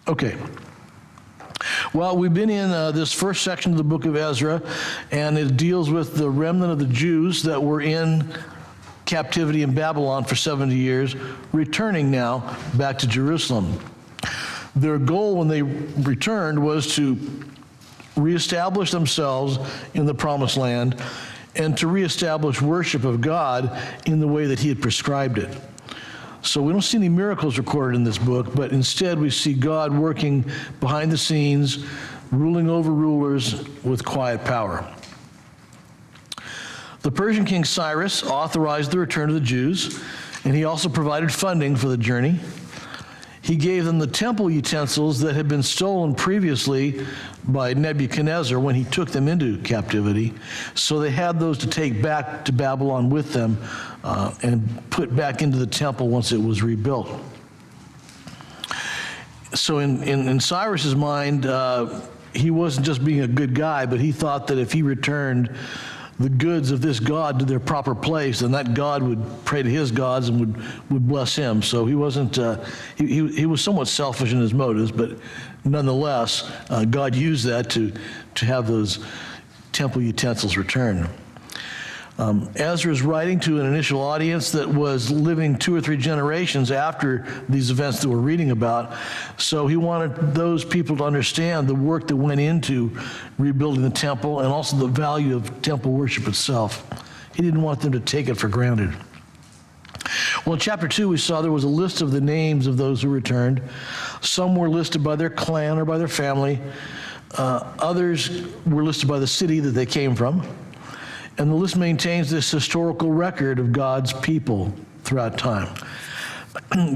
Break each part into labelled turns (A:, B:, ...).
A: Okay. Well, we've been in this first section of the book of Ezra, and it deals with the remnant of the Jews that were in captivity in Babylon for 70 years, returning now back to Jerusalem. Their goal when they returned was to reestablish themselves in the promised land and to reestablish worship of God in the way that he had prescribed it. So we don't see any miracles recorded in this book, but instead we see God working behind the scenes, ruling over rulers with quiet power. The Persian king Cyrus authorized the return of the Jews, and he also provided funding for the journey. He gave them the temple utensils that had been stolen previously by Nebuchadnezzar when he took them into captivity. So they had those to take back to Babylon with them and put back into the temple once it was rebuilt. So in Cyrus's mind, he wasn't just being a good guy, but he thought that if he returned the goods of this God to their proper place, and that God would pray to his gods and would bless him. So he wasn't, he was somewhat selfish in his motives, but nonetheless, God used that to have those temple utensils returned. Ezra is writing to an initial audience that was living 2 or 3 generations after these events that we're reading about. So he wanted those people to understand the work that went into rebuilding the temple and also the value of temple worship itself. He didn't want them to take it for granted. Well, in chapter 2, we saw there was a list of the names of those who returned. Some were listed by their clan or by their family. Others were listed by the city that they came from. And the list maintains this historical record of God's people throughout time.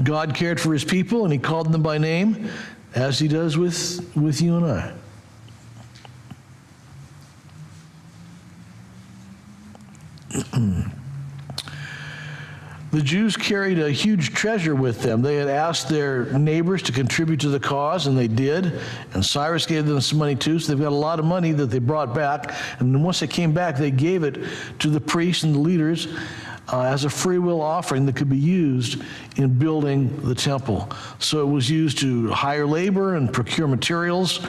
A: God cared for his people, and he called them by name, as he does with you and I. The Jews carried a huge treasure with them. They had asked their neighbors to contribute to the cause, and they did. And Cyrus gave them some money too, so they've got a lot of money that they brought back. And then once they came back, they gave it to the priests and the leaders as a free will offering that could be used in building the temple. So it was used to hire labor and procure materials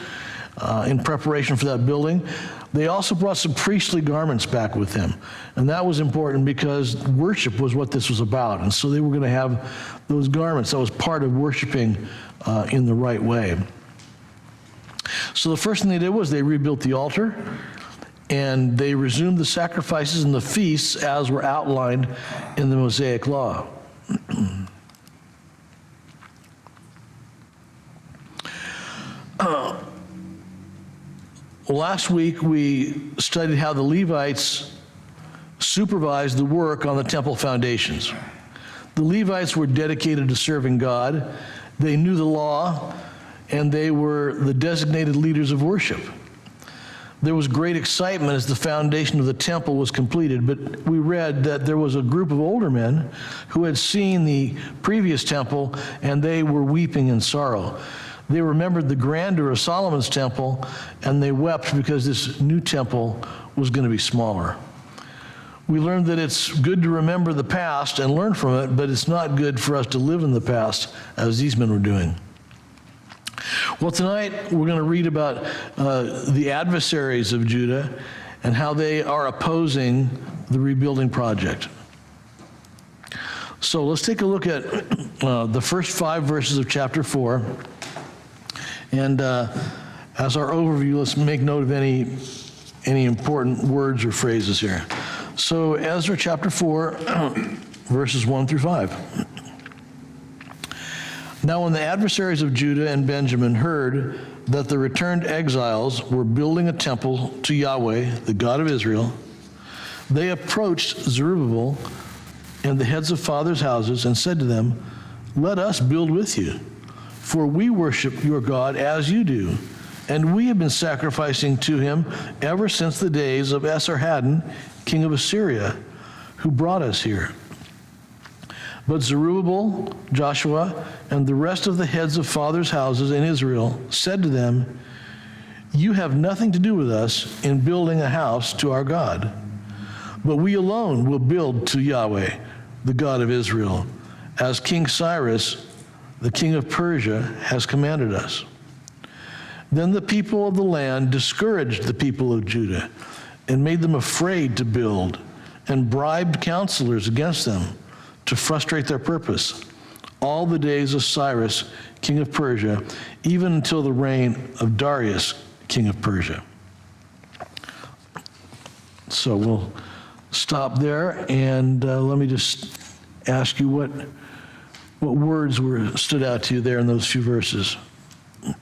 A: in preparation for that building. They also brought some priestly garments back with them. And that was important because worship was what this was about. And so they were going to have those garments. That was part of worshiping in the right way. So the first thing they did was they rebuilt the altar, and they resumed the sacrifices and the feasts as were outlined in the Mosaic Law. Last week, we studied how the Levites supervised the work on the temple foundations. The Levites were dedicated to serving God. They knew the law, and they were the designated leaders of worship. There was great excitement as the foundation of the temple was completed, but we read that there was a group of older men who had seen the previous temple, and they were weeping in sorrow. They remembered the grandeur of Solomon's temple, and they wept because this new temple was going to be smaller. We learned that it's good to remember the past and learn from it, but it's not good for us to live in the past as these men were doing. Well, tonight we're going to read about the adversaries of Judah and how they are opposing the rebuilding project. So let's take a look at the first 5 verses of chapter 4. And as our overview, let's make note of any important words or phrases here. So Ezra chapter 4, verses 1 through 5. Now when the adversaries of Judah and Benjamin heard that the returned exiles were building a temple to Yahweh, the God of Israel, they approached Zerubbabel and the heads of fathers' houses and said to them, "Let us build with you, for we worship your God as you do, and we have been sacrificing to him ever since the days of Esarhaddon, king of Assyria, who brought us here." But Zerubbabel, Joshua, and the rest of the heads of fathers' houses in Israel said to them, "You have nothing to do with us in building a house to our God, but we alone will build to Yahweh, the God of Israel, as King Cyrus the king of Persia, has commanded us." Then the people of the land discouraged the people of Judah and made them afraid to build, and bribed counselors against them to frustrate their purpose all the days of Cyrus, king of Persia, even until the reign of Darius, king of Persia. So we'll stop there, and let me just ask you what words stood out to you there in those few verses.
B: If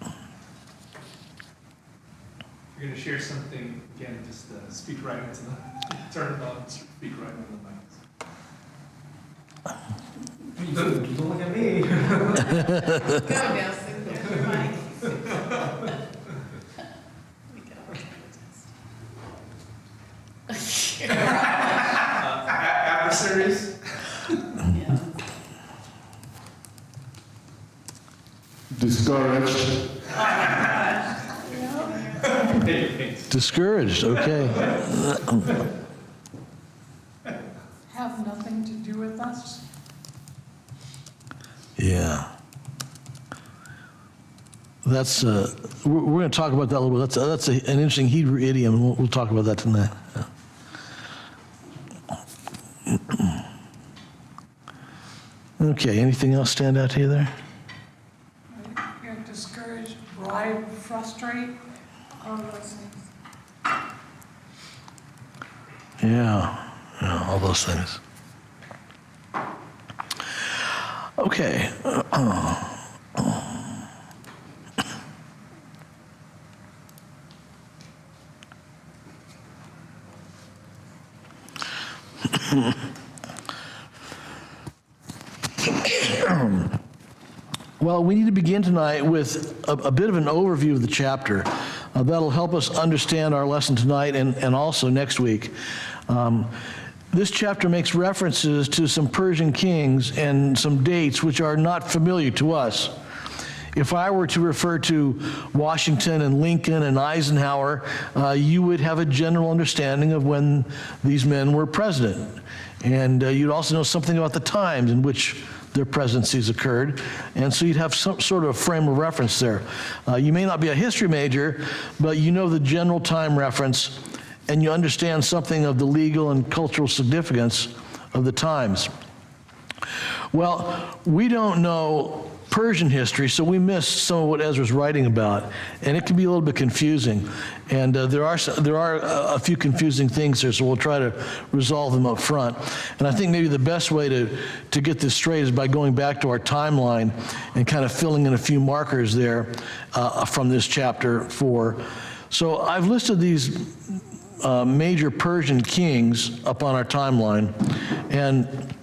B: you're going to share something, again, just speak right into the, turn it on, speak right into the mic. Don't look at me.
C: Go, Nelson. There's your mic.
B: Adversaries?
D: Discouraged.
A: Discouraged, okay.
E: Have nothing to do with us.
A: Yeah. That's, we're going to talk about that a little bit. That's an interesting Hebrew idiom, and we'll talk about that tonight. Yeah. Okay, anything else stand out to you there?
E: You're discouraged, bribe, frustrate, all those things.
A: Yeah, all those things. Okay. Well, we need to begin tonight with a bit of an overview of the chapter. That'll help us understand our lesson tonight and also next week. This chapter makes references to some Persian kings and some dates which are not familiar to us. If I were to refer to Washington and Lincoln and Eisenhower, you would have a general understanding of when these men were president. And you'd also know something about the times in which their presidencies occurred. And so you'd have some sort of frame of reference there. You may not be a history major, but you know the general time reference, and you understand something of the legal and cultural significance of the times. Well, we don't know Persian history, so we miss some of what Ezra's writing about, and it can be a little bit confusing. And there are a few confusing things there, so we'll try to resolve them up front. And I think maybe the best way to get this straight is by going back to our timeline and kind of filling in a few markers there from this chapter 4. So I've listed these major Persian kings up on our timeline, and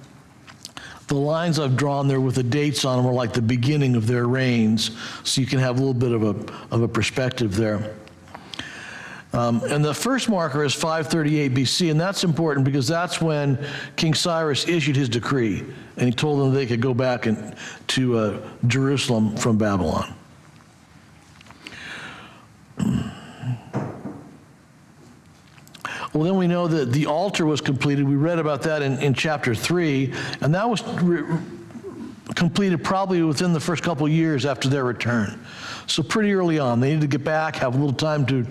A: the lines I've drawn there with the dates on them are like the beginning of their reigns, so you can have a little bit of a perspective there. And the first marker is 538 BC, and that's important because that's when King Cyrus issued his decree, and he told them they could go back to Jerusalem from Babylon. Well, then we know that the altar was completed. We read about that in chapter 3, and that was completed probably within the first couple of years after their return. So pretty early on, they needed to get back, have a little time to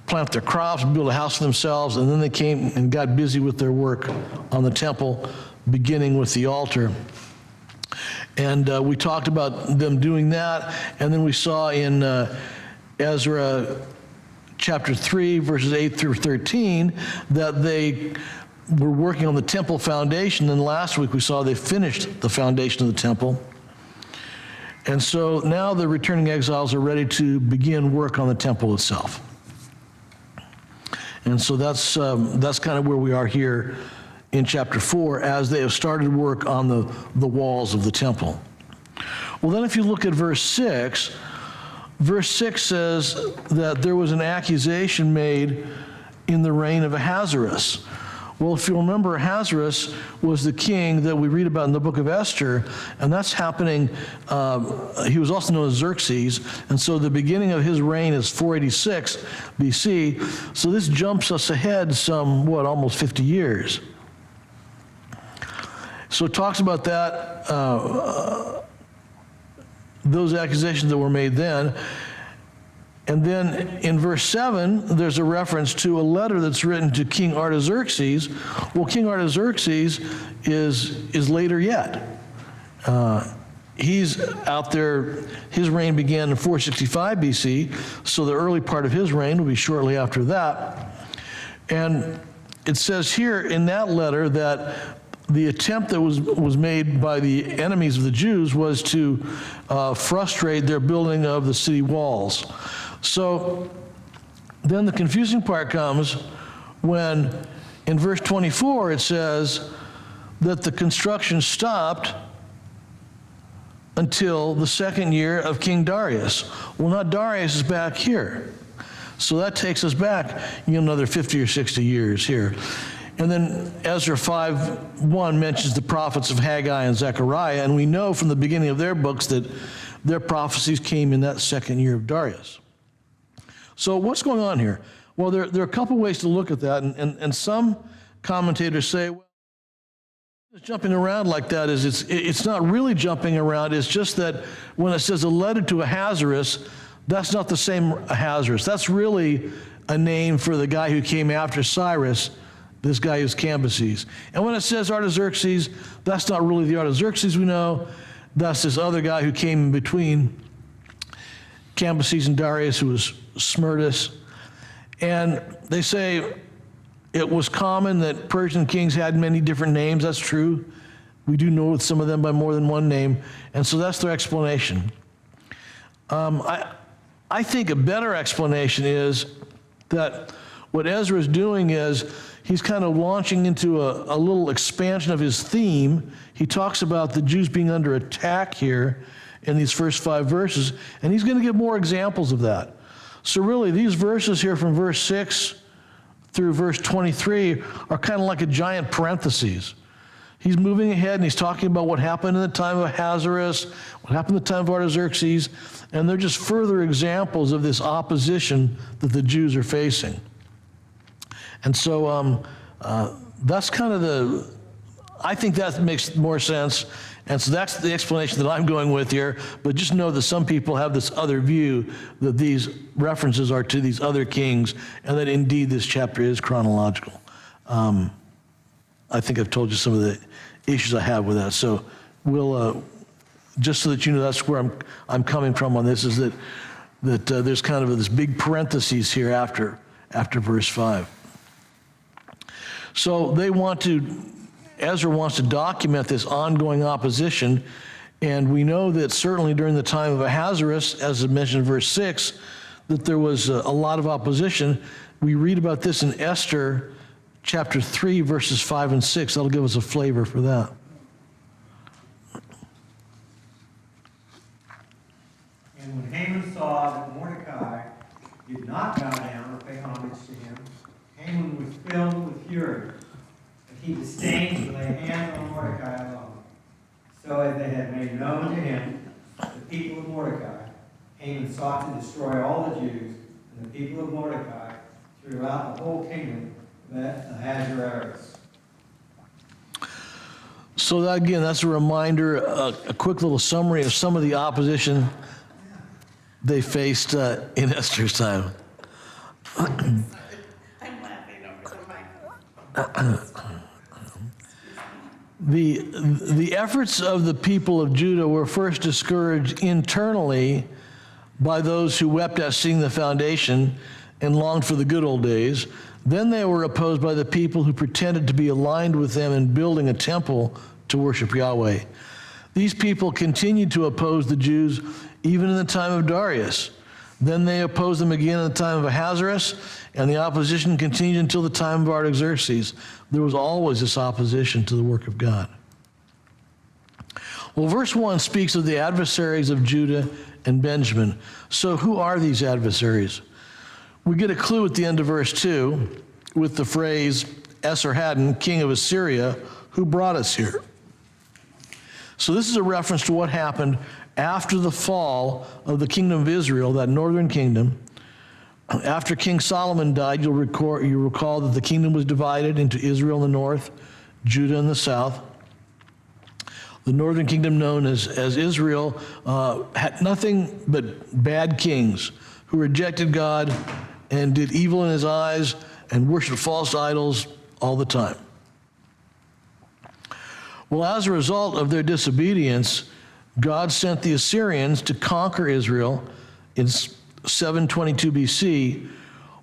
A: plant their crops, build a house for themselves, and then they came and got busy with their work on the temple, beginning with the altar. And we talked about them doing that, and then we saw in Ezra chapter 3, verses 8 through 13, that they were working on the temple foundation. And last week we saw they finished the foundation of the temple. And so now the returning exiles are ready to begin work on the temple itself. And so that's kind of where we are here in chapter 4, as they have started work on the walls of the temple. Well, then if you look at verse 6, Verse 6 says that there was an accusation made in the reign of Ahasuerus. Well, if you remember, Ahasuerus was the king that we read about in the book of Esther, and that's happening, he was also known as Xerxes, and so the beginning of his reign is 486 BC, so this jumps us ahead some, almost 50 years. So it talks about that those accusations that were made then. And then in verse 7, there's a reference to a letter that's written to King Artaxerxes. Well, King Artaxerxes is later yet. He's out there, his reign began in 465 BC, so the early part of his reign will be shortly after that. And it says here in that letter that the attempt that was made by the enemies of the Jews was to frustrate their building of the city walls. So then the confusing part comes when in verse 24 it says that the construction stopped until the second year of King Darius. Well, now Darius is back here. So that takes us back another 50 or 60 years here. And then Ezra 5:1 mentions the prophets of Haggai and Zechariah, and we know from the beginning of their books that their prophecies came in that second year of Darius. So what's going on here? Well, there are a couple ways to look at that, and some commentators say, well, jumping around like that is it's not really jumping around. It's just that when it says a letter to Ahasuerus, that's not the same Ahasuerus. That's really a name for the guy who came after Cyrus, this guy who's Cambyses. And when it says Artaxerxes, that's not really the Artaxerxes we know. That's this other guy who came in between Cambyses and Darius, who was Smerdis. And they say it was common that Persian kings had many different names. That's true. We do know some of them by more than one name. And so that's their explanation. I think a better explanation is that what Ezra is doing is he's kind of launching into a little expansion of his theme. He talks about the Jews being under attack here in these first 5 verses, and he's going to give more examples of that. So really, these verses here from verse 6 through verse 23 are kind of like a giant parentheses. He's moving ahead and he's talking about what happened in the time of Ahasuerus, what happened in the time of Artaxerxes, and they're just further examples of this opposition that the Jews are facing. And so that's kind of I think that makes more sense. And so that's the explanation that I'm going with here. But just know that some people have this other view that these references are to these other kings, and that indeed this chapter is chronological. I think I've told you some of the issues I have with that. So we'll, just so that you know that's where I'm coming from on this, is that there's kind of this big parentheses here after verse 5. So Ezra wants to document this ongoing opposition, and we know that certainly during the time of Ahasuerus, as I mentioned in verse 6, that there was a lot of opposition. We read about this in Esther chapter 3, verses 5 and 6. That'll give us a flavor for that.
D: And when Haman saw that Mordecai did not bow down or pay homage to him, Haman was filled with fury. He disdained to lay hands on Mordecai alone. So as they had made known to him the people of Mordecai, Haman sought to destroy all the Jews and the people of Mordecai throughout the whole kingdom of Ahasuerus.
A: So that, again, that's a reminder, a quick little summary of some of the opposition they faced in Esther's time.
C: I'm laughing over the mic.
A: The efforts of the people of Judah were first discouraged internally by those who wept at seeing the foundation and longed for the good old days. Then they were opposed by the people who pretended to be aligned with them in building a temple to worship Yahweh. These people continued to oppose the Jews even in the time of Darius. Then they opposed them again in the time of Ahasuerus, and the opposition continued until the time of Artaxerxes. There was always this opposition to the work of God. Well, verse 1 speaks of the adversaries of Judah and Benjamin. So who are these adversaries? We get a clue at the end of verse 2 with the phrase, Esarhaddon, king of Assyria, who brought us here. So this is a reference to what happened after the fall of the kingdom of Israel, that northern kingdom. After King Solomon died, you recall that the kingdom was divided into Israel in the north, Judah in the south. The northern kingdom, known as Israel, had nothing but bad kings who rejected God and did evil in his eyes and worshiped false idols all the time. Well, as a result of their disobedience, God sent the Assyrians to conquer Israel in 722 BC,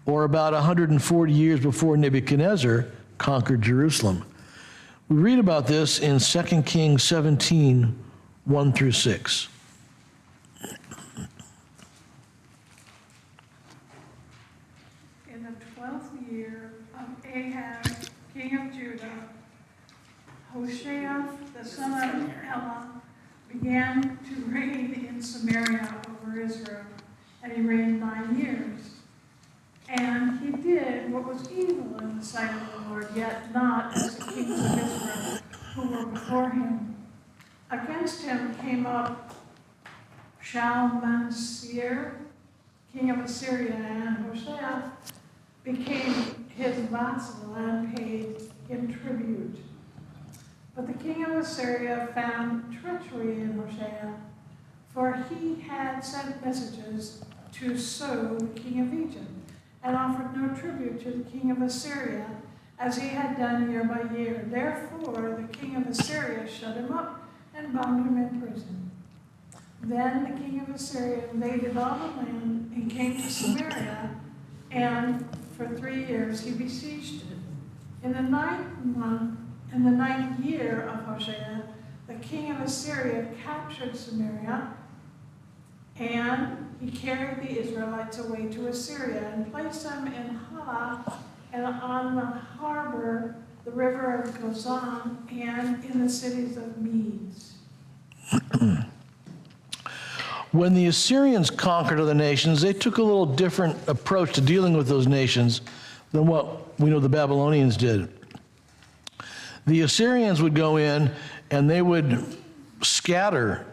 A: or about 140 years before Nebuchadnezzar conquered Jerusalem. We read about this in 2 Kings 17, 1 through 6.
E: In the 12th year of Ahaz, king of Judah, Hoshea, the son of Elah, began to reign in Samaria over Israel, and he reigned 9 years. And he did what was evil in the sight of the Lord, yet not as the kings of Israel who were before him. Against him came up Shalmaneser, king of Assyria, and Hoshea became his vassal and paid him tribute. But the king of Assyria found treachery in Hoshea, for he had sent messages to So, the king of Egypt, and offered no tribute to the king of Assyria, as he had done year by year. Therefore the king of Assyria shut him up and bound him in prison. Then the king of Assyria invaded all the land and came to Samaria, and for 3 years he besieged it. In the 9th month, in the 9th year of Hoshea, the king of Assyria captured Samaria, and he carried the Israelites away to Assyria and placed them in Halah and on the harbor, the river of Gozan, and in the cities of Medes.
A: When the Assyrians conquered other nations, they took a little different approach to dealing with those nations than what we know the Babylonians did. The Assyrians would go in and they would scatter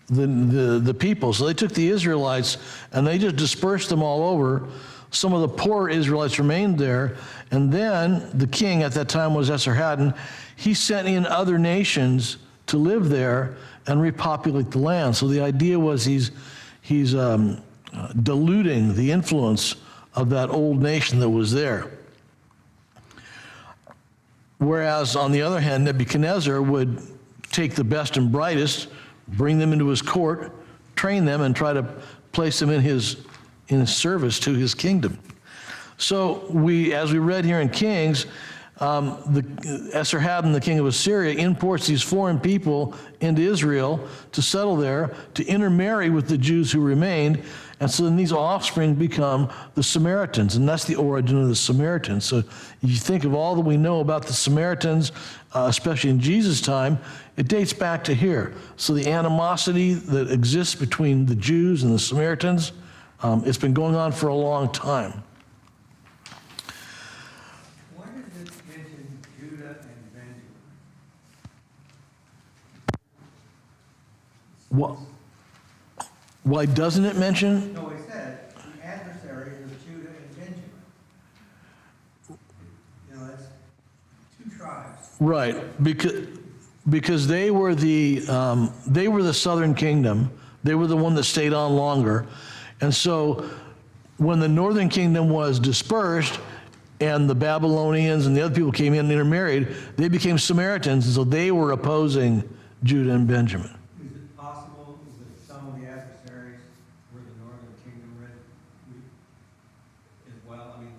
A: the people. So they took the Israelites and they just dispersed them all over. Some of the poor Israelites remained there. And then the king at that time was Esarhaddon. He sent in other nations to live there and repopulate the land. So the idea was he's diluting the influence of that old nation that was there. Whereas, on the other hand, Nebuchadnezzar would take the best and brightest, bring them into his court, train them, and try to place them in his service to his kingdom. So as we read here in Kings, Esarhaddon, the king of Assyria, imports these foreign people into Israel to settle there, to intermarry with the Jews who remained, and so then these offspring become the Samaritans, and that's the origin of the Samaritans. So if you think of all that we know about the Samaritans, especially in Jesus' time, it dates back to here. So the animosity that exists between the Jews and the Samaritans, it's been going on for a long time.
D: Why does it mention Judah and Benjamin?
A: Why doesn't it mention?
D: No, it said the adversaries of Judah and Benjamin. You know, that's 2 tribes.
A: Right, because they were the southern kingdom. They were the one that stayed on longer. And so when the northern kingdom was dispersed and the Babylonians and the other people came in and intermarried, they became Samaritans, and so they were opposing Judah and Benjamin.
D: Is it possible that some of the adversaries were the northern kingdom as well? I mean,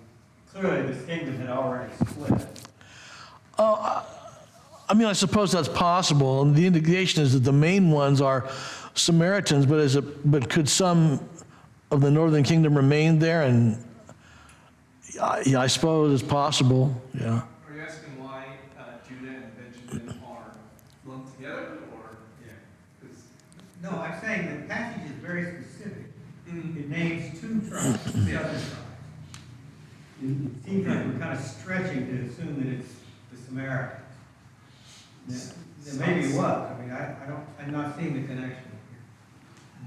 D: clearly this kingdom had already split.
A: I suppose that's possible, and the indication is that the main ones are Samaritans, but could some of the northern kingdom remain there? And yeah, I suppose it's possible. Yeah.
B: Are you asking why Judah and Benjamin are lumped together, or?
D: Yeah. No, I'm saying the passage is very specific. It names 2 tribes, the other tribes. It seems like we're kind of stretching to assume that it's the Samaritans. There may be what? I mean, I'm not seeing the connection here.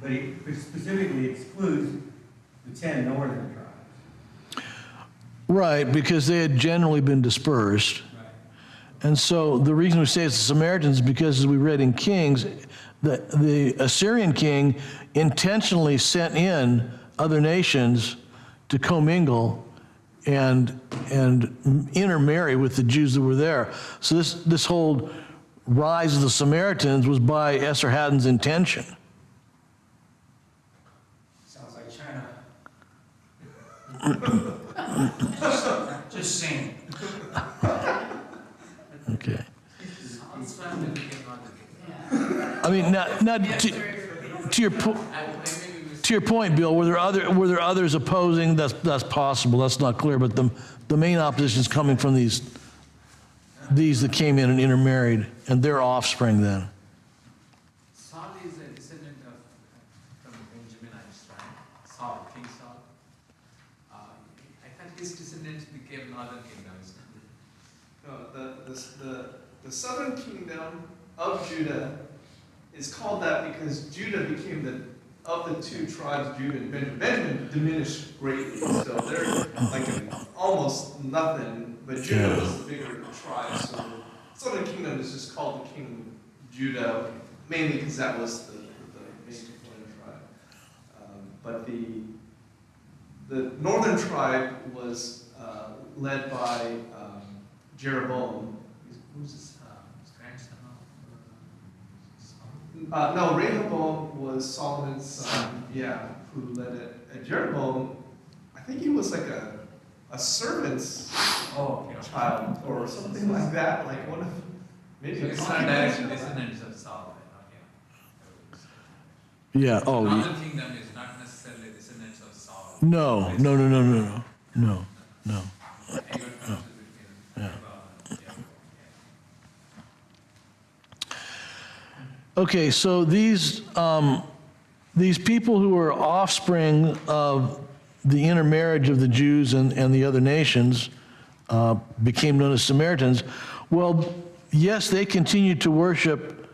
D: But it specifically excludes the 10 northern tribes.
A: Right, because they had generally been dispersed.
D: Right.
A: And so the reason we say it's the Samaritans is because, as we read in Kings, the Assyrian king intentionally sent in other nations to commingle and intermarry with the Jews that were there. So this whole rise of the Samaritans was by Esarhaddon's intention.
D: Sounds like China. Just saying.
A: Okay. I mean, now to your point, Bill, were there others opposing? That's possible. That's not clear. But the main opposition is coming from these that came in and intermarried, and their offspring then.
F: Saul is a descendant from Benjaminites, right? Saul, King Saul. I thought his descendants became northern kingdoms.
B: No, the southern kingdom of Judah is called that because Judah became of the two tribes, Judah and Benjamin. Benjamin diminished greatly, so they're like almost nothing, but Judah was the bigger tribe, so the southern kingdom is just called the kingdom of Judah, mainly because that was the main component tribe. But the northern tribe was led by Jeroboam. Who's his
F: Grandson
B: no, Rehoboam was Solomon's son, who led it. And Jeroboam, I think he was like a servant's child or something like that, like one of maybe.
F: So it's not direct descendants of Saul.
A: Yeah.
F: The northern kingdom is not necessarily descendants of Saul.
A: No. Okay, so these people who are offspring of the intermarriage of the Jews and the other nations became known as Samaritans. Well, yes, they continued to worship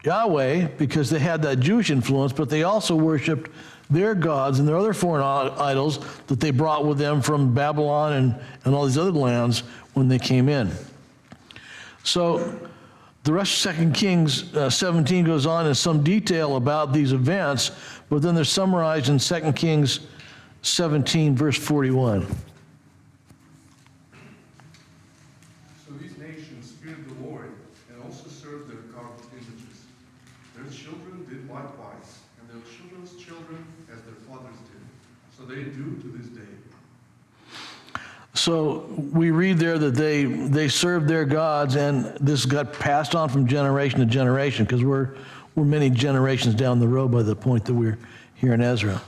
A: Yahweh because they had that Jewish influence, but they also worshiped their gods and their other foreign idols that they brought with them from Babylon and all these other lands when they came in. So the rest of 2 Kings 17 goes on in some detail about these events, but then they're summarized in 2 Kings 17, verse 41.
G: So these nations feared the Lord and also served their carved images. Their children did likewise, and their children's children as their fathers did. So they do to this day.
A: So we read there that they served their gods, and this got passed on from generation to generation because we're many generations down the road by the point that we're here in Ezra.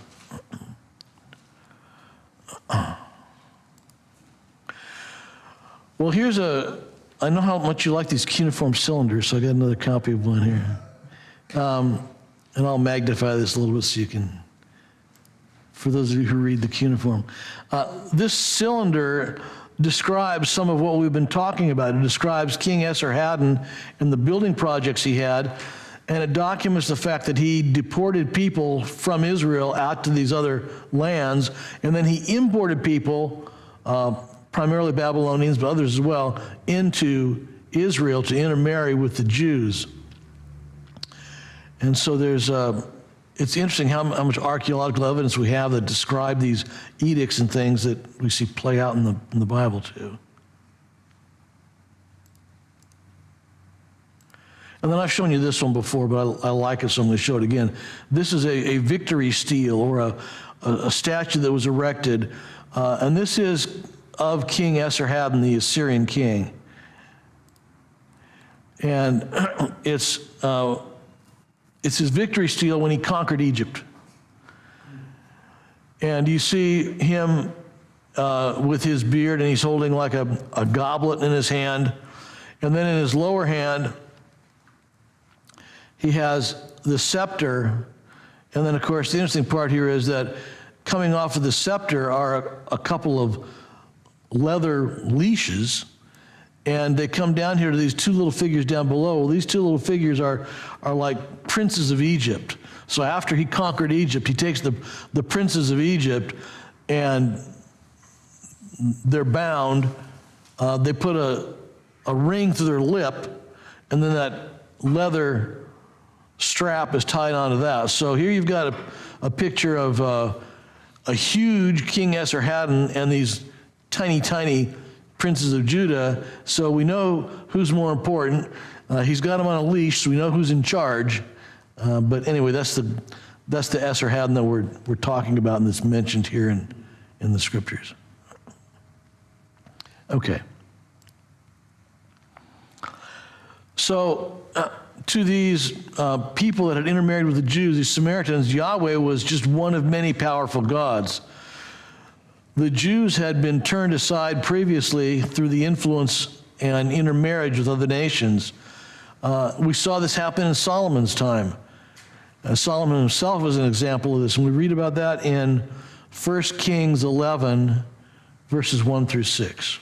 A: Well, I know how much you like these cuneiform cylinders, so I got another copy of one here. And I'll magnify this a little bit so you can, for those of you who read the cuneiform. This cylinder describes some of what we've been talking about. It describes King Esarhaddon and the building projects he had, and it documents the fact that he deported people from Israel out to these other lands, and then he imported people, primarily Babylonians, but others as well, into Israel to intermarry with the Jews. And so it's interesting how much archaeological evidence we have that describe these edicts and things that we see play out in the Bible too. And then I've shown you this one before, but I like it, so I'm going to show it again. This is a victory stele or a statue that was erected, and this is of King Esarhaddon, the Assyrian king. And it's his victory stele when he conquered Egypt. And you see him with his beard, and he's holding like a goblet in his hand. And then in his lower hand, he has the scepter. And then, of course, the interesting part here is that coming off of the scepter are a couple of leather leashes, and they come down here to these two little figures down below. Well, these two little figures are like princes of Egypt. So after he conquered Egypt, he takes the princes of Egypt, and they're bound. They put a ring through their lip, and then that leather strap is tied onto that. So here you've got a picture of a huge King Esarhaddon and these tiny, tiny princes of Judah. So we know who's more important. He's got them on a leash, so we know who's in charge. But anyway, that's the Esarhaddon that we're talking about, and that's mentioned here in the scriptures. Okay. So to these people that had intermarried with the Jews, these Samaritans, Yahweh was just one of many powerful gods. The Jews had been turned aside previously through the influence and intermarriage with other nations. We saw this happen in Solomon's time. Solomon himself was an example of this, and we read about that in 1 Kings 11, verses 1 through 6.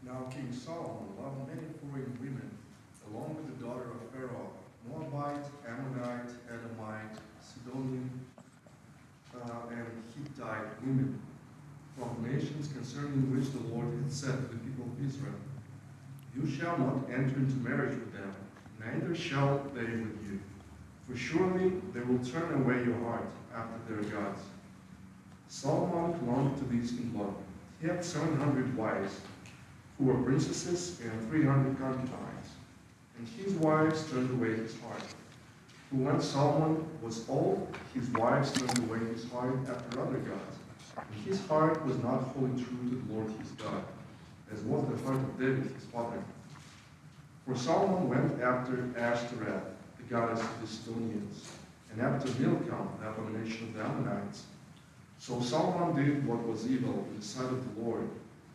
G: Now King Solomon loved many foreign women, along with the daughter of Pharaoh, Moabite, Ammonite, Edomite, Sidonian, and Hittite women, from nations concerning which the Lord had said to the people of Israel, "You shall not enter into marriage with them, neither shall they with you. For surely they will turn away your heart after their gods." Solomon belonged to these in love. He had 700 wives, who were princesses, and 300 concubines. And his wives turned away his heart. For when Solomon was old, his wives turned away his heart after other gods. And his heart was not wholly true to the Lord his God, as was the heart of David his father. For Solomon went after Ashtoreth, the goddess of the Sidonians, and after Milcom, the abomination of the Ammonites. So Solomon did what was evil in the sight of the Lord,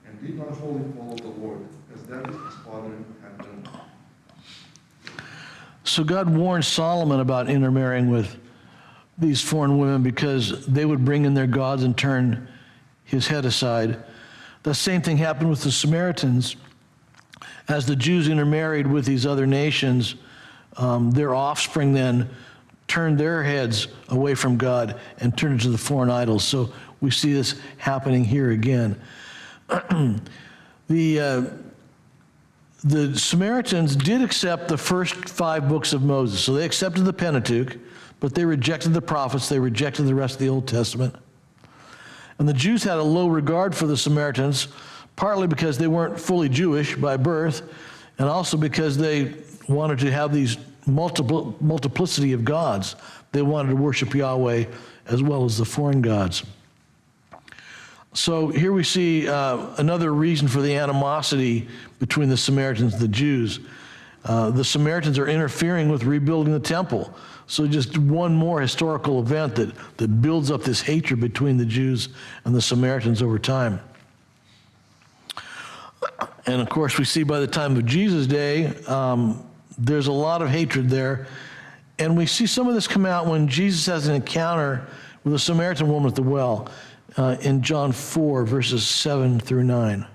G: and did not wholly follow the Lord, as David his father had done.
A: So God warned Solomon about intermarrying with these foreign women because they would bring in their gods and turn his head aside. The same thing happened with the Samaritans. As the Jews intermarried with these other nations, their offspring then turned their heads away from God and turned to the foreign idols. So we see this happening here again. The Samaritans did accept the first 5 books of Moses. So they accepted the Pentateuch, but they rejected the prophets. They rejected the rest of the Old Testament. And the Jews had a low regard for the Samaritans, partly because they weren't fully Jewish by birth, and also because they wanted to have these multiplicity of gods. They wanted to worship Yahweh as well as the foreign gods. So here we see another reason for the animosity between the Samaritans and the Jews. The Samaritans are interfering with rebuilding the temple. So just one more historical event that builds up this hatred between the Jews and the Samaritans over time. And of course, we see by the time of Jesus' day, there's a lot of hatred there. And we see some of this come out when Jesus has an encounter with a Samaritan woman at the well in John 4, verses 7 through 9.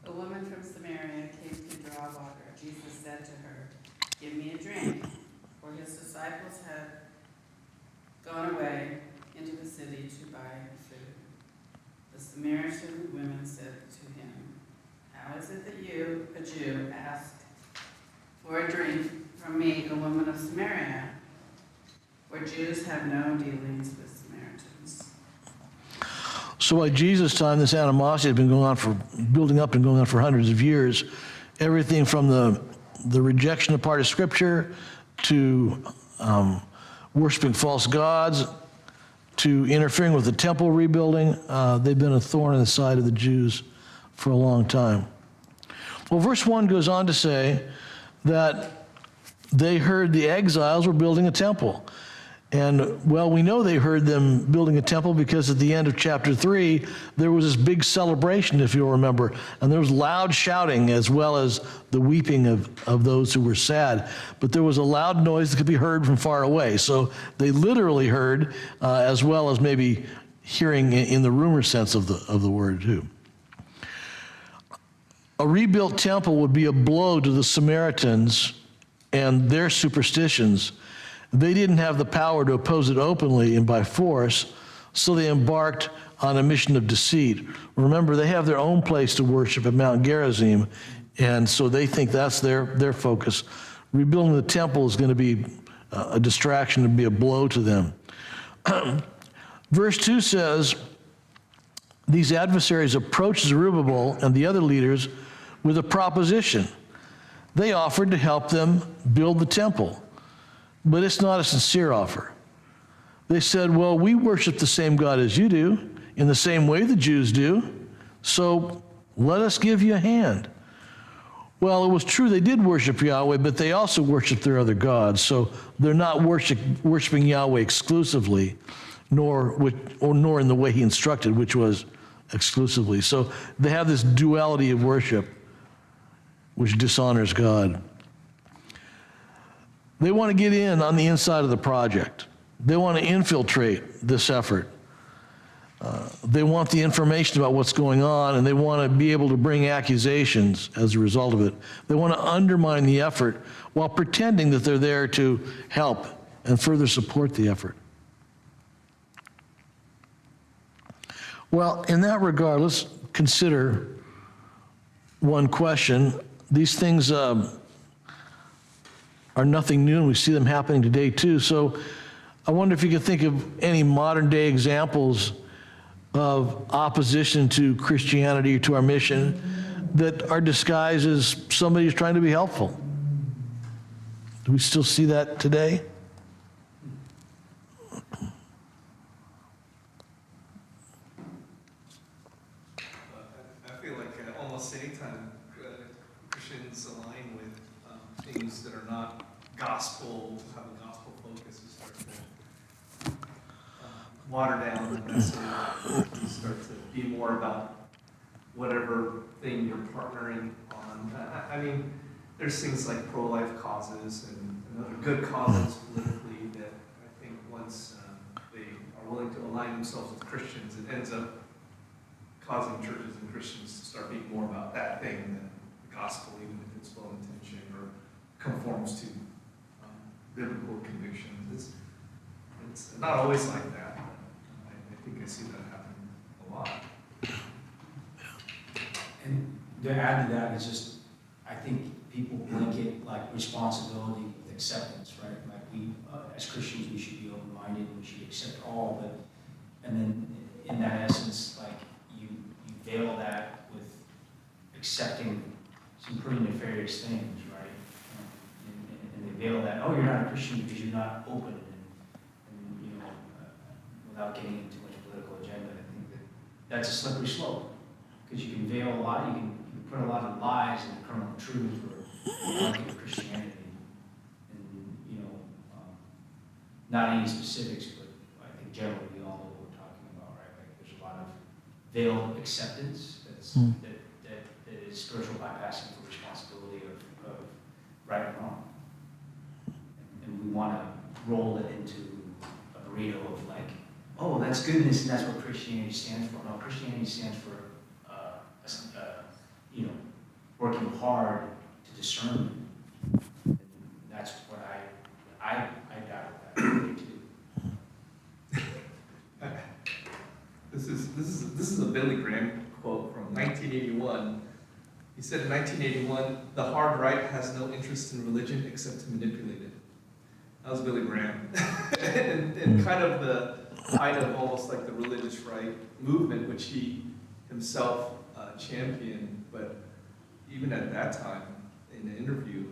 C: A woman from Samaria came to draw water. Jesus said to her, "Give me a drink," for his disciples had gone away into the city to buy food. The Samaritan women said to him, "How is it that you, a Jew, ask for a drink from me, a woman of Samaria? For Jews have no dealings with Samaritans."
A: So by Jesus' time, this animosity had been building up and going on for hundreds of years. Everything from the rejection of part of Scripture to worshiping false gods to interfering with the temple rebuilding. They've been a thorn in the side of the Jews for a long time. Well, verse 1 goes on to say that they heard the exiles were building a temple. And, well, we know they heard them building a temple because at the end of chapter 3, there was this big celebration, if you'll remember. And there was loud shouting as well as the weeping of those who were sad. But there was a loud noise that could be heard from far away. So they literally heard as well as maybe hearing in the rumor sense of the word, too. A rebuilt temple would be a blow to the Samaritans and their superstitions. They didn't have the power to oppose it openly and by force, So they embarked on a mission of deceit. Remember, they have their own place to worship at Mount Gerizim, and so they think that's their focus. Rebuilding the temple is going to be a distraction, to be a blow to them. Verse 2 says, these adversaries approached Zerubbabel and the other leaders with a proposition. They offered to help them build the temple, but it's not a sincere offer. They said, well, we worship the same God as you do, in the same way the Jews do, so let us give you a hand. Well, it was true they did worship Yahweh, but they also worshiped their other gods, so they're not worshiping Yahweh exclusively, nor in the way he instructed, which was exclusively. So they have this duality of worship, which dishonors God. They want to get in on the inside of the project. They want to infiltrate this effort. They want the information about what's going on, and they want to be able to bring accusations as a result of it. They want to undermine the effort while pretending that they're there to help and further support the effort. Well, in that regard, let's consider one question. These things are nothing new, and we see them happening today too. So I wonder if you could think of any modern day examples of opposition to Christianity or to our mission that are disguised as somebody who's trying to be helpful. Do we still see that today?
B: I feel like almost anytime Christians align with things that are not gospel, have a gospel focus, you start to water down the message. You start to be more about whatever thing you're partnering on. I mean, there's things like pro-life causes and other good causes politically that I think once they are willing to align themselves with Christians, it ends up causing churches and Christians to start being more about that thing than the gospel, even if it's well intentioned or conforms to biblical convictions. It's not always like that. But I think I see that happen a lot.
H: And to add to that is just, I think people blanket like responsibility with acceptance, right? Like we, as Christians, we should be open-minded, we should accept all, but, and then in that essence, like you veil that with accepting some pretty nefarious things, right? And they veil that, oh, you're not a Christian because you're not open, and you know, without getting into too much political agenda, I think that that's a slippery slope. Because you can veil a lot, you can put a lot of lies in the kernel of truth or market of Christianity. And, you know, not any specifics, but I think generally we all know what we're talking about, right? Like there's a lot of veiled acceptance that is spiritual bypassing for responsibility of right and wrong. And we want to roll it into a burrito of like, oh, that's goodness and that's what Christianity stands for. No, Christianity stands for you know, working hard to discern. And that's what I doubt that really too.
B: This is a Billy Graham quote from 1981. He said in 1981, "The hard right has no interest in religion except to manipulate it." That was Billy Graham, and kind of the height of almost like the religious right movement, which he himself championed. But even at that time, in an interview,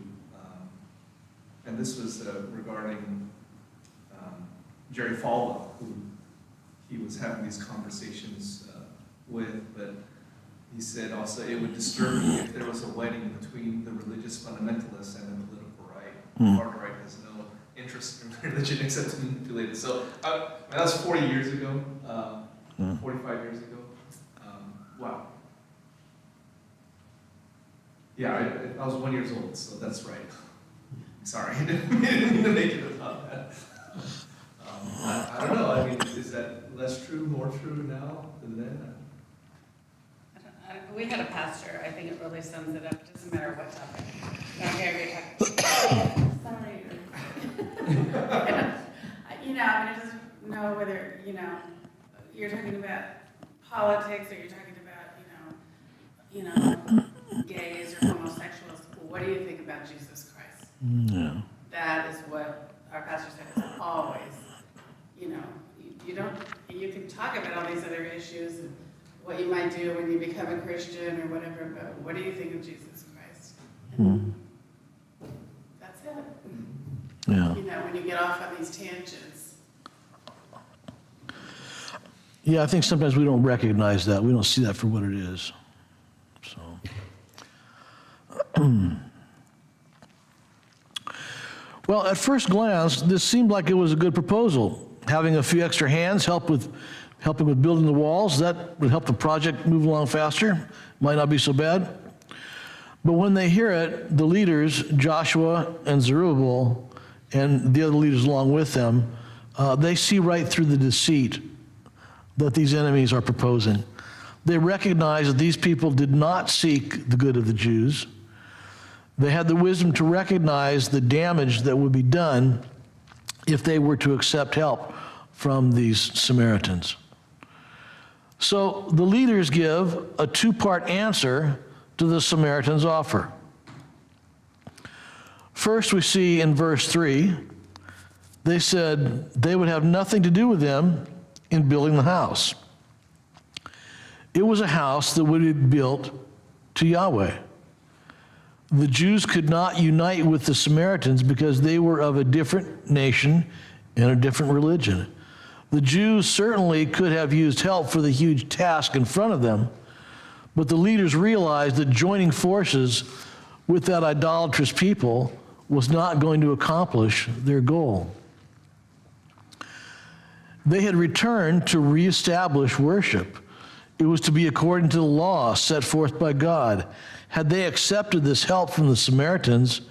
B: and this was regarding Jerry Falwell, who he was having these conversations with, but he said also it would disturb me if there was a wedding between the religious fundamentalists and the political right. The hard right has no interest in religion except to manipulate it. So that was 40 years ago, 45 years ago. Wow. Yeah, I was 1 year old, so that's right. Sorry, I didn't mean to make it about that. I don't know, I mean, is that less true, more true now than then?
C: We had a pastor, I think it really sums it up, it doesn't matter what topic. Okay, sorry. You know, I mean, it doesn't know whether, you know, you're talking about politics, or you're talking about, gays or homosexuals. What do you think about Jesus Christ?
A: Yeah.
C: That is what our pastor said is always, you can talk about all these other issues and what you might do when you become a Christian or whatever, but what do you think of Jesus Christ? And that's it.
A: Yeah.
C: When you get off on these tangents.
A: Yeah, I think sometimes we don't recognize that. We don't see that for what it is. So, well, at first glance, this seemed like it was a good proposal. Having a few extra hands helping with building the walls, that would help the project move along faster. Might not be so bad. But when they hear it, the leaders, Joshua and Zerubbabel, and the other leaders along with them, they see right through the deceit that these enemies are proposing. They recognize that these people did not seek the good of the Jews. They had the wisdom to recognize the damage that would be done if they were to accept help from these Samaritans. So the leaders give a two-part answer to the Samaritans' offer. First, we see in verse 3, they said they would have nothing to do with them in building the house. It was a house that would be built to Yahweh. The Jews could not unite with the Samaritans because they were of a different nation and a different religion. The Jews certainly could have used help for the huge task in front of them, but the leaders realized that joining forces with that idolatrous people was not going to accomplish their goal. They had returned to reestablish worship. It was to be according to the law set forth by God. Had they accepted this help from the Samaritans,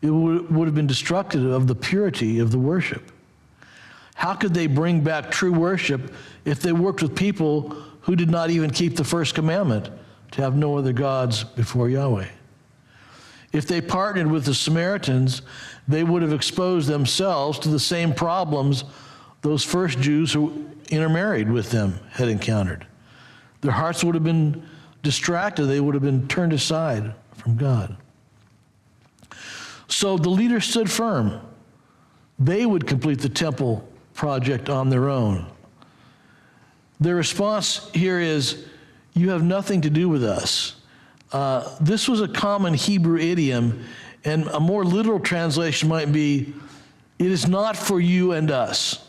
A: it would have been destructive of the purity of the worship. How could they bring back true worship if they worked with people who did not even keep the first commandment, to have no other gods before Yahweh? If they partnered with the Samaritans, they would have exposed themselves to the same problems those first Jews who intermarried with them had encountered. Their hearts would have been distracted. They would have been turned aside from God. So the leaders stood firm. They would complete the temple project on their own. Their response here is, "You have nothing to do with us." This was a common Hebrew idiom, and a more literal translation might be, "It is not for you and us."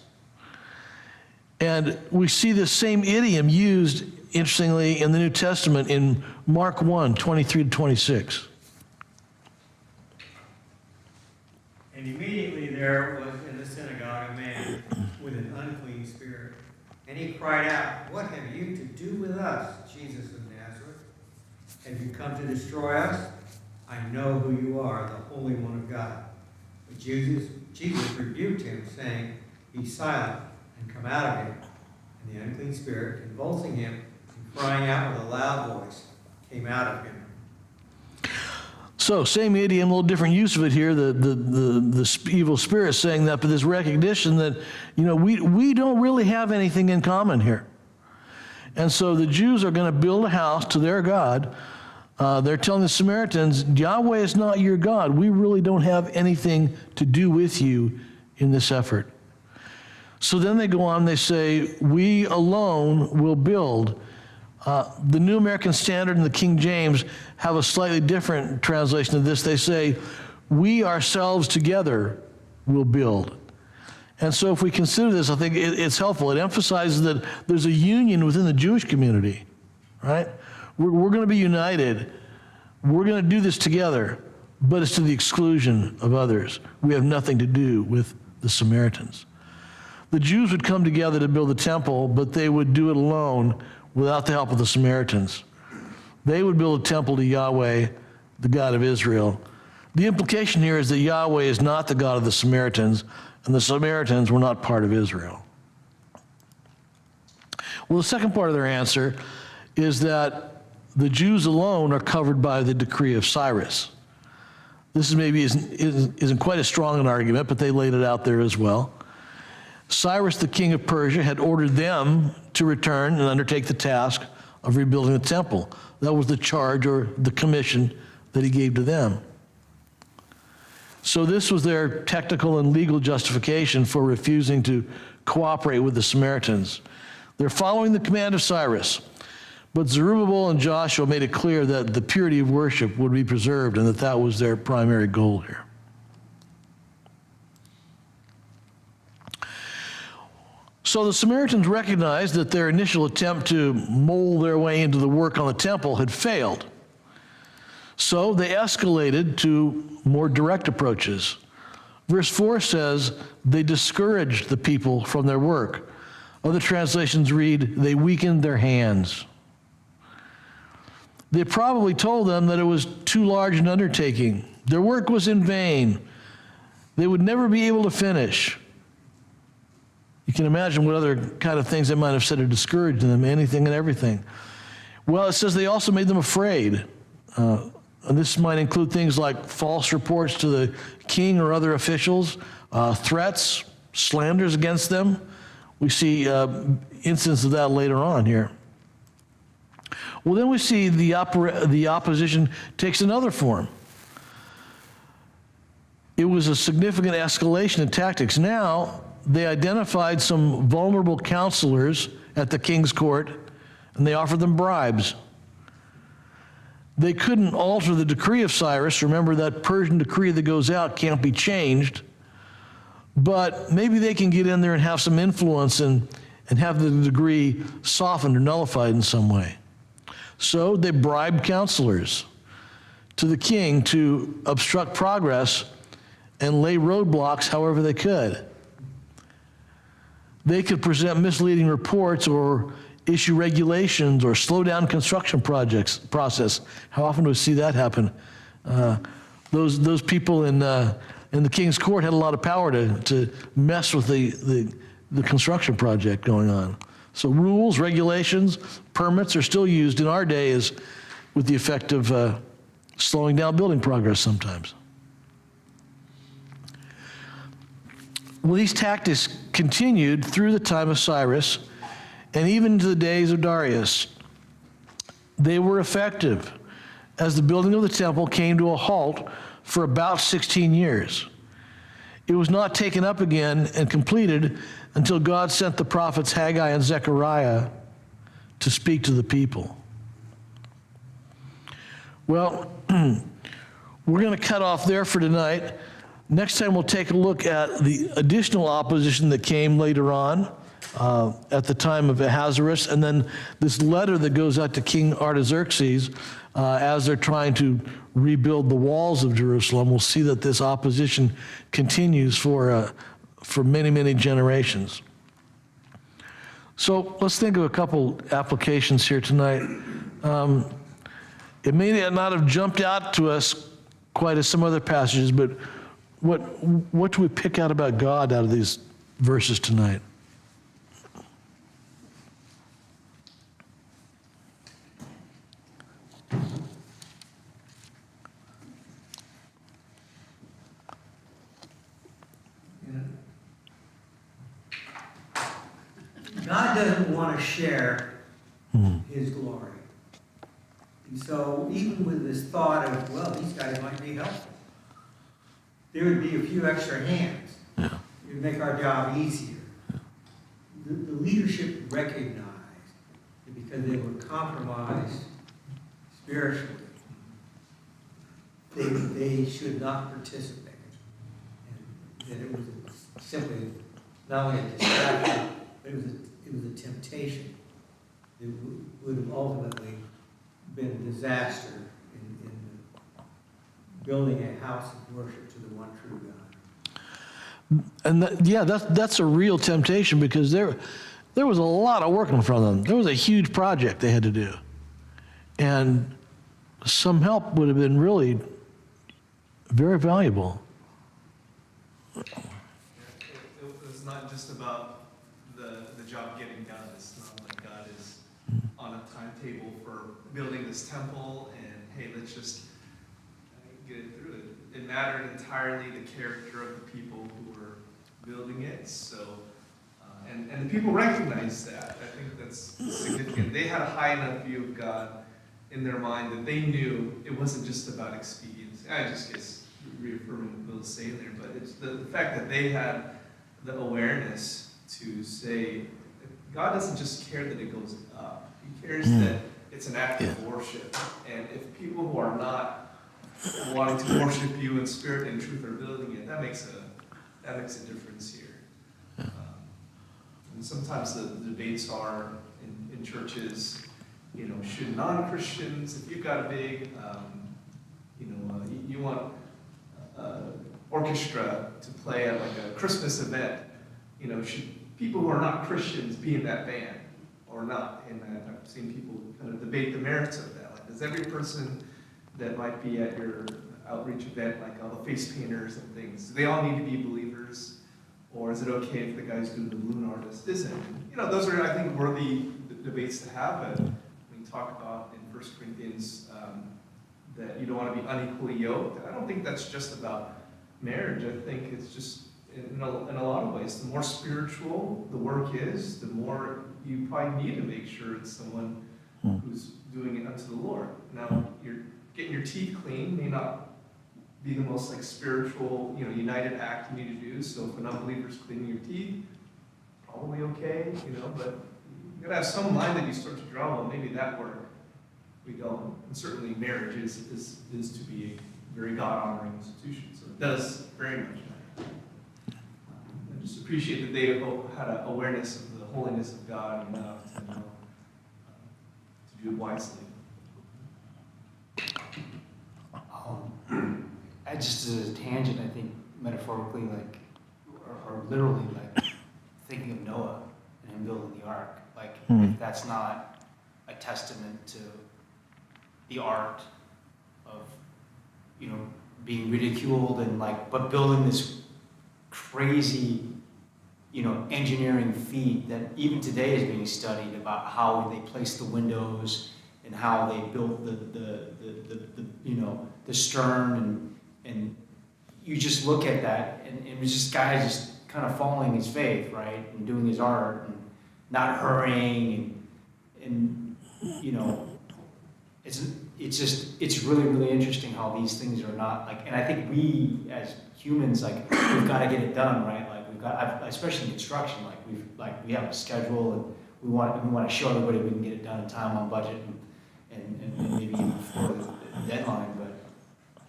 A: And we see this same idiom used, interestingly, in the New Testament in Mark 1, 23 to 26.
D: And immediately there was in the synagogue a man with an unclean spirit. And he cried out, "What have you to do with us, Jesus of Nazareth? Have you come to destroy us? I know who you are, the Holy One of God." But Jesus rebuked him, saying, "Be silent and come out of him." And the unclean spirit, convulsing him and crying out with a loud voice, came out of him.
A: So, same idiom, a little different use of it here. The evil spirit saying that, but this recognition that, we don't really have anything in common here. And so the Jews are going to build a house to their God. They're telling the Samaritans, Yahweh is not your God. We really don't have anything to do with you in this effort. So then they go on, they say, "We alone will build." The New American Standard and the King James have a slightly different translation of this. They say, "We ourselves together will build." And so if we consider this, I think it's helpful. It emphasizes that there's a union within the Jewish community, right? We're going to be united. We're going to do this together, but it's to the exclusion of others. We have nothing to do with the Samaritans. The Jews would come together to build the temple, but they would do it alone without the help of the Samaritans. They would build a temple to Yahweh, the God of Israel. The implication here is that Yahweh is not the God of the Samaritans, and the Samaritans were not part of Israel. Well, the second part of their answer is that the Jews alone are covered by the decree of Cyrus. This maybe isn't quite as strong an argument, but they laid it out there as well. Cyrus, the king of Persia, had ordered them to return and undertake the task of rebuilding the temple. That was the charge or the commission that he gave to them. So this was their technical and legal justification for refusing to cooperate with the Samaritans. They're following the command of Cyrus, but Zerubbabel and Joshua made it clear that the purity of worship would be preserved and that that was their primary goal here. So the Samaritans recognized that their initial attempt to mold their way into the work on the temple had failed. So they escalated to more direct approaches. Verse 4 says, they discouraged the people from their work. Other translations read, they weakened their hands. They probably told them that it was too large an undertaking. Their work was in vain. They would never be able to finish. You can imagine what other kind of things they might have said to discourage them, anything and everything. Well, it says they also made them afraid. And this might include things like false reports to the king or other officials, threats, slanders against them. We see instances of that later on here. Well, then we see the opposition takes another form. It was a significant escalation in tactics. Now, they identified some vulnerable counselors at the king's court, and they offered them bribes. They couldn't alter the decree of Cyrus. Remember, that Persian decree that goes out can't be changed. But maybe they can get in there and have some influence and have the decree softened or nullified in some way. So they bribed counselors to the king to obstruct progress and lay roadblocks however they could. They could present misleading reports or issue regulations or slow down construction process. How often do we see that happen? Those people in the king's court had a lot of power to mess with the construction project going on. So rules, regulations, permits are still used in our day as with the effect of slowing down building progress sometimes. Well, these tactics continued through the time of Cyrus and even into the days of Darius. They were effective as the building of the temple came to a halt for about 16 years. It was not taken up again and completed until God sent the prophets Haggai and Zechariah to speak to the people. Well, we're going to cut off there for tonight. Next time we'll take a look at the additional opposition that came later on at the time of Ahasuerus, and then this letter that goes out to King Artaxerxes as they're trying to rebuild the walls of Jerusalem. We'll see that this opposition continues for many, many generations. So let's think of a couple applications here tonight. It may not have jumped out to us quite as some other passages, but what do we pick out about God out of these verses tonight?
D: God doesn't want to share his glory. And so even with this thought of, well, these guys might be helpful, there would be a few extra hands.
A: Yeah.
D: It would make our job easier. The leadership recognized that because they were compromised spiritually, they should not participate. And that it was simply not only a distraction, but it was a temptation that would have ultimately been a disaster in building a house of worship to the one true God.
A: And that's a real temptation, because there was a lot of work in front of them. There was a huge project they had to do. And some help would have been really very valuable.
B: It was not just about the job getting done. It's not like God is on a timetable for building this temple and, hey, let's just get it through it. It mattered entirely the character of the people who were building it. So And the people recognized that. I think that's significant. They had a high enough view of God in their mind that they knew it wasn't just about expedience. I just guess reaffirming what Bill's saying there, but it's the fact that they had the awareness to say, God doesn't just care that it goes up. He cares that it's an act of worship. And if people who are not wanting to worship you in spirit and truth are building it, that makes a difference here. And sometimes the debates are in churches, should non-Christians, if you've got a big, you want orchestra to play at like a Christmas event, should people who are not Christians be in that band or not? And I've seen people kind of debate the merits of that. Like, does every person that might be at your outreach event, like all the face painters and things, do they all need to be believers? Or is it okay if the guy who's doing the balloon artist isn't? Those are, I think, worthy debates to have. But we talk about in 1 Corinthians that you don't want to be unequally yoked. I don't think that's just about marriage. I think it's just, in a lot of ways, the more spiritual the work is, the more you probably need to make sure it's someone who's doing it unto the Lord. Now, you're getting your teeth clean may not be the most spiritual, united act you need to do. So if an unbeliever's cleaning your teeth, probably okay, but you gotta have some line that you start to draw. Well, maybe that work we don't. And certainly marriage is to be a very God-honoring institution. So it does very much matter. I just appreciate that they had an awareness of the holiness of God enough to do it wisely.
H: Just as a tangent, I think metaphorically, or literally, thinking of Noah and him building the ark, if that's not a testament to the art of, being ridiculed and but building this crazy, engineering feat that even today is being studied about how they placed the windows and how they built the stern and you just look at that and it was just guys just kind of following his faith, right, and doing his art and not hurrying and it's really interesting how these things are not and I think we as humans we've got to get it done, right, especially in construction, we have a schedule and we want to show everybody we can get it done in time, on budget, and maybe even before the deadline.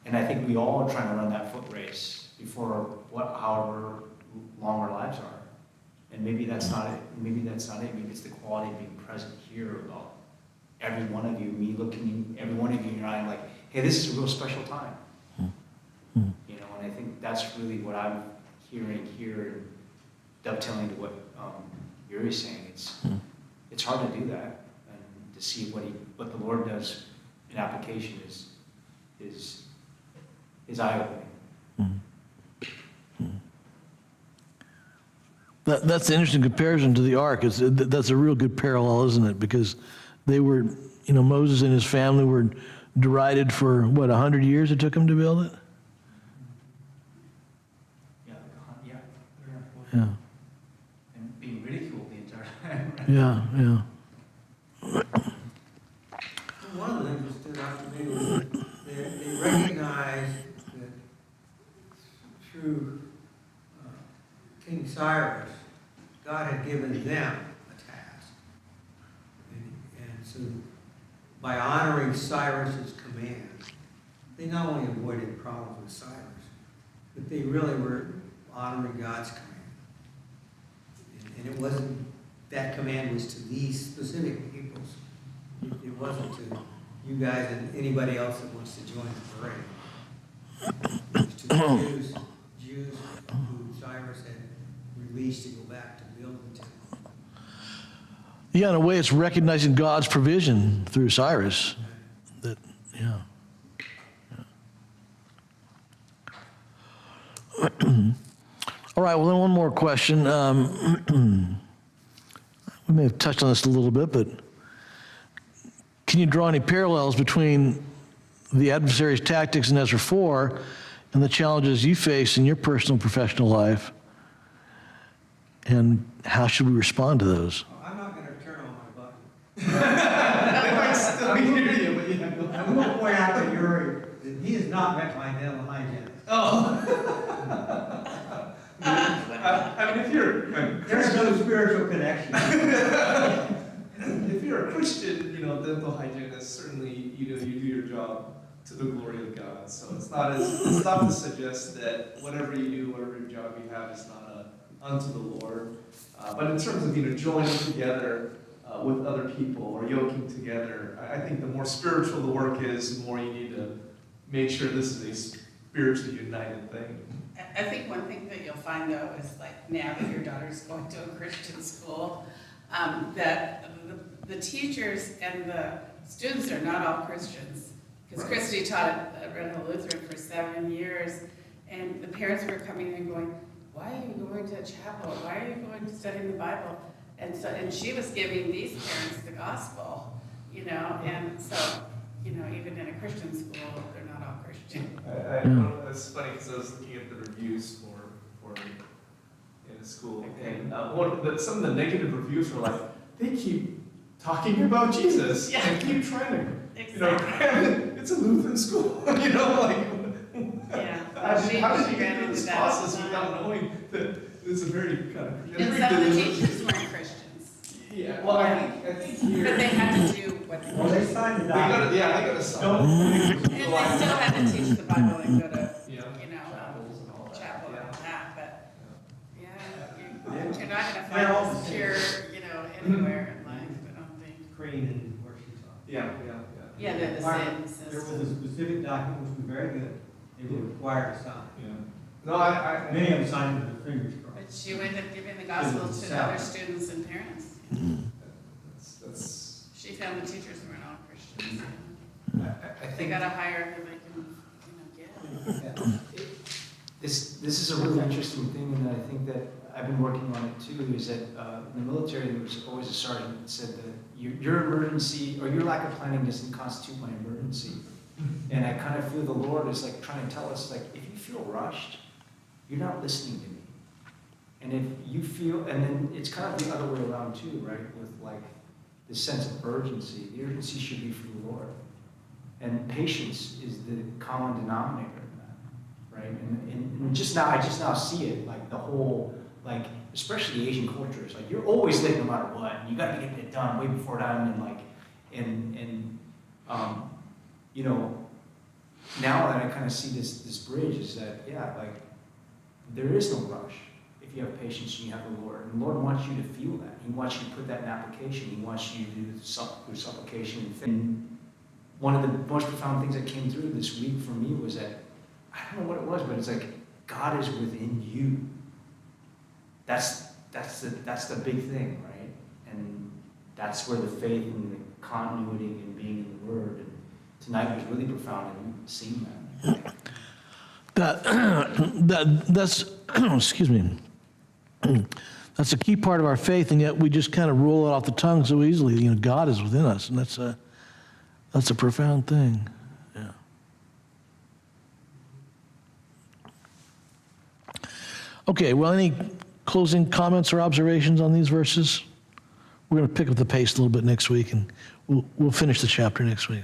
H: And I think we all are trying to run that foot race before however long our lives are. And maybe that's not it. Maybe it's the quality of being present here about every one of you, me looking every one of you in your eye like, hey, this is a real special time. And I think that's really what I'm hearing here, and dovetailing to what Yuri's saying. It's hard to do that, and to see what the Lord does in application is eye-opening.
A: That's an interesting comparison to the ark. That's a real good parallel, isn't it? Because they were, Moses and his family were derided for, 100 years it took him to build it?
H: Yeah. And being ridiculed the entire time.
A: Yeah.
I: One of the things that stood out to me was they recognized that through King Cyrus, God had given them a task. And so by honoring Cyrus's command, they not only avoided problems with Cyrus, but they really were honoring God's command. And it wasn't, that command was to these specific peoples. It wasn't to you guys and anybody else that wants to join the parade. It was to the Jews who Cyrus had released to go back to build the temple.
A: Yeah, in a way, it's recognizing God's provision through Cyrus. All right, well, then one more question. We may have touched on this a little bit, but can you draw any parallels between the adversary's tactics in Ezra 4 and the challenges you face in your personal professional life And how should we respond to those?
I: I'm not gonna turn on my button.
B: They might still hear you, but you have no.
I: I'm gonna point out to Yuri that he has not met my dental hygienist.
B: Oh. I mean, if you're a
I: There's no spiritual connection.
B: if you're a Christian, dental hygienist, certainly, you do your job to the glory of God. So it's not to suggest that whatever you do, whatever job you have is not unto the Lord. But in terms of, joining together with other people or yoking together, I think the more spiritual the work is, the more you need to make sure this is a spiritually united thing.
C: I think one thing that you'll find though is like now that your daughter's going to a Christian school, that the teachers and the students are not all Christians. Because
B: Right.
C: Christy taught at Red Lutheran for 7 years, and the parents were coming in going, why are you going to chapel? Why are you going to study the Bible? And she was giving these parents the gospel, and so, even in a Christian school, they're not all Christian.
B: It's funny because I was looking at the reviews for in school, and some of the negative reviews were like, they keep talking about Jesus
C: Yeah.
B: and keep trying to,
C: Exactly.
B: it's a Lutheran school,
C: Yeah.
B: how did you get
C: ran
B: through
C: into
B: this
C: that
B: process
C: all the
B: without
C: time.
B: knowing that it's a very kind of.
C: And some of the teachers weren't Christians,
B: Yeah, well, I think here.
C: but they had to do what they
I: Well, they signed the
B: They gotta,
I: document.
B: yeah, they gotta sign.
C: And they still had to teach the Bible and go to,
B: Yeah. Chapels and all that.
C: chapel
B: Yeah.
C: and all that, but, yeah,
I: Yeah.
C: you're not gonna
I: They're all
C: find
I: the
C: this
I: same.
C: cure, anywhere in life, I don't think.
I: Crean and where she taught.
B: Yeah.
C: Yeah, they're the
I: Mark,
C: same
I: There was a
C: system.
I: specific document which was very good. They were required to sign.
B: Yeah. No, I.
I: Many of them signed with their fingers
C: But
I: crossed.
C: she ended up giving the gospel to other students and parents.
B: That's.
C: She found the teachers weren't all Christians.
H: I
C: They
H: think
C: gotta hire who they can, get.
H: this is a really interesting thing, and I think that I've been working on it too, is that in the military, there was always a sergeant that said that your emergency, or your lack of planning doesn't constitute my emergency. And I kind of feel the Lord is like trying to tell us, like, if you feel rushed, you're not listening to me. And if you feel, and then it's kind of the other way around too, right? With like this sense of urgency. The urgency should be for the Lord. And patience is the common denominator in that, right? And just now, I just now see it, like the whole, like, especially Asian cultures, like you're always late no matter what, and you gotta get it done way before time, and like, now that I kind of see this bridge is that, yeah, like, there is no rush if you have patience and you have the Lord. And the Lord wants you to feel that. He wants you to put that in application. He wants you to do through supplication and faith. And one of the most profound things that came through this week for me was that, I don't know what it was, but it's like, God is within you. That's the big thing, right? And that's where the faith and the continuity and being in the Word. And tonight was really profound and seeing that.
A: That's excuse me. That's a key part of our faith, and yet we just kind of roll it off the tongue so easily. God is within us, and that's a profound thing. Yeah. Okay. Well, any closing comments or observations on these verses? We're going to pick up the pace a little bit next week, and we'll finish the chapter next week.